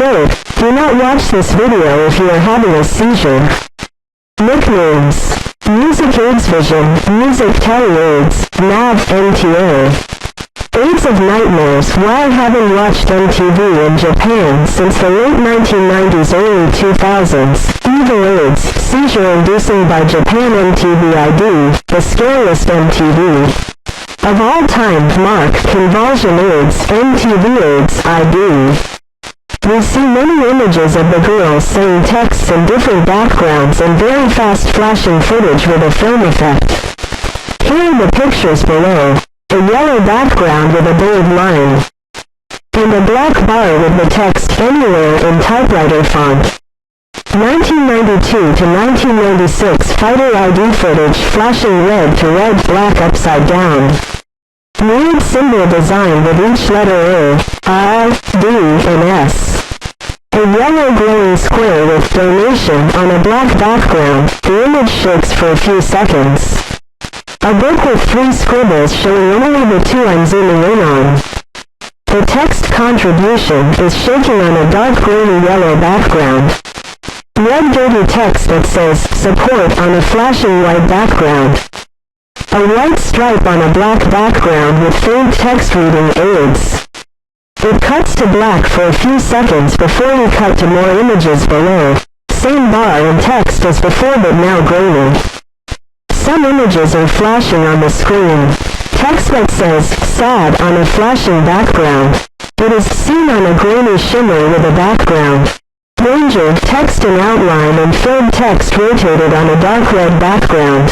Note: do not watch this video if you are having a seizure. Nicknames: Music AIDS Vision, Music Telly AIDS, NAV, NTA. AIDS of Nightmares. Why haven't watched MTV in Japan since the late 1990s, early 2000s. Evil AIDS, seizure-inducing by Japan. MTV ID, the scariest MTV of all time. Mark, convulsion AIDS, MTV AIDS ID. We see many images of the girls saying texts in different backgrounds and very fast flashing footage with a film effect. Here are the pictures below. A yellow background with a bold line, and a black bar with the text "Anywhere" in typewriter font. 1992 to 1996 Fighter ID footage flashing red to red, black upside down. Weird symbol design with each letter A, I, D, and S. A yellow glowing square with donation on a black background. The image shakes for a few seconds. A book with 3 scribbles showing only the 2 I'm zooming in on. The text contribution is shaking on a dark grainy yellow background. Red dirty text that says "Support" on a flashing white background. A white stripe on a black background with faint text reading AIDS. It cuts to black for a few seconds before we cut to more images below. Same bar and text as before but now grainy. Some images are flashing on the screen. Text that says "Sad" on a flashing background. It is seen on a grainy shimmer with a background. Danger, text in outline and filled text rotated on a dark red background.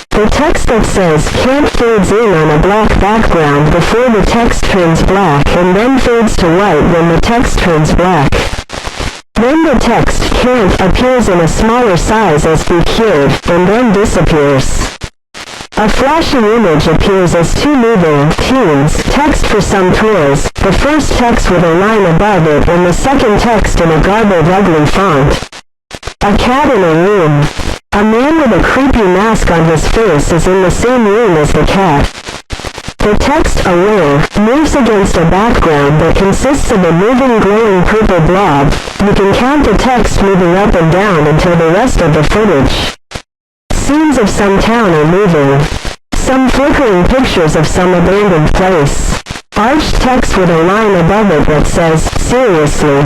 The text that says "Can't" fades in on a black background before the text turns black and then fades to white when the text turns black. Then the text "Can't" appears in a smaller size as "Be Cured" and then disappears. A flashing image appears as 2 moving teens text for some toys, the first text with a line above it and the second text in a garbled ugly font. A cat in a room. A man with a creepy mask on his face is in the same room as the cat. The text "Aware" moves against a background that consists of a moving glowing purple blob. You can count the text moving up and down until the rest of the footage. Scenes of some town are moving. Some flickering pictures of some abandoned place. Arched text with a line above it that says "Seriously."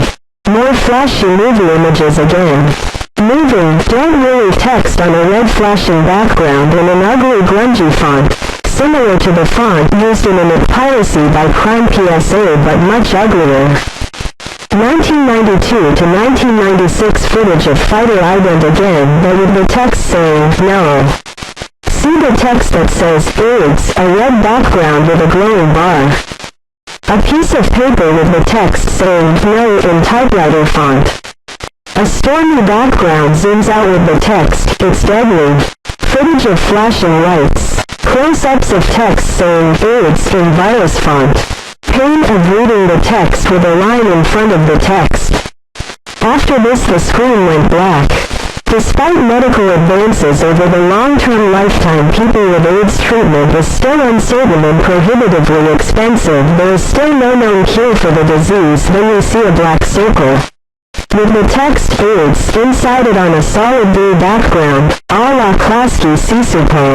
More flashy movie images again. Moving, don't really text on a red flashing background in an ugly grungy font, similar to the font used in an Piracy by Crime PSA but much uglier. 1992 to 1996 footage of Fighter Ident again but with the text saying "No." See the text that says AIDS, a red background with a glowing bar. A piece of paper with the text saying "No" in typewriter font. A stormy background zooms out with the text "It's deadly." Footage of flashing lights. Close-ups of text saying AIDS in virus font. Pain of reading the text with a line in front of the text. After this the screen went black. Despite medical advances over the long-term lifetime, people with AIDS treatment is still uncertain and prohibitively expensive. There is still no known cure for the disease. Then we see a black circle with the text AIDS inside it on a solid blue background, a la Klasky Sisupo,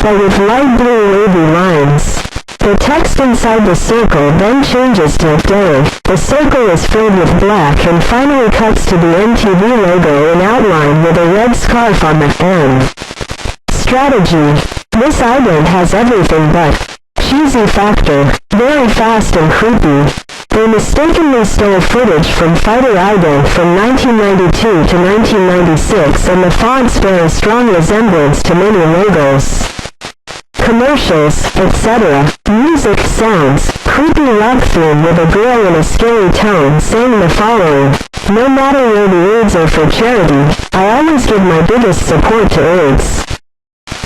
but with light blue wavy lines. The text inside the circle then changes to day. The circle is filled with black and finally cuts to the MTV logo in outline with a red scarf on the M. Strategy. This ident has everything but cheesy factor, very fast and creepy. They mistakenly stole footage from Fighter Ident from 1992 to 1996 and the fonts bear a strong resemblance to many logos. Commercials, etc. Music, sounds, creepy rock theme with a girl in a scary tone saying the following: "No matter where the AIDS are for charity, I always give my biggest support to AIDS."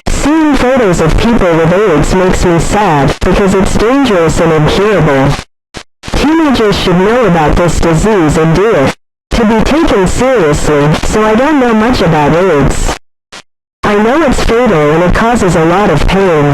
Seeing photos of people with AIDS makes me sad, because it's dangerous and incurable. Teenagers should know about this disease and do it to be taken seriously, so I don't know much about AIDS. I know it's fatal and it causes a lot of pain.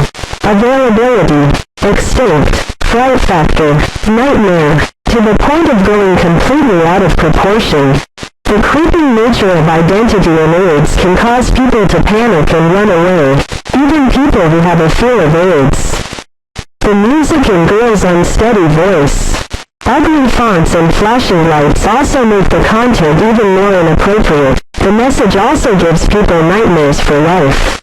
Availability, extinct, fright factor, nightmare. To to the point of going completely out of proportion. The creeping nature of identity in AIDS can cause people to panic and run away, even people who have a fear of AIDS. The music and girl's unsteady voice. Ugly fonts and flashing lights also make the content even more inappropriate. The message also gives people nightmares for life.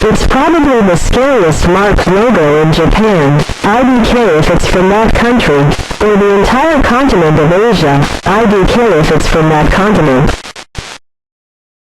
It's probably the scariest marked logo in Japan, IDK if it's from that country, or the entire continent of Asia, IDK if it's from that continent.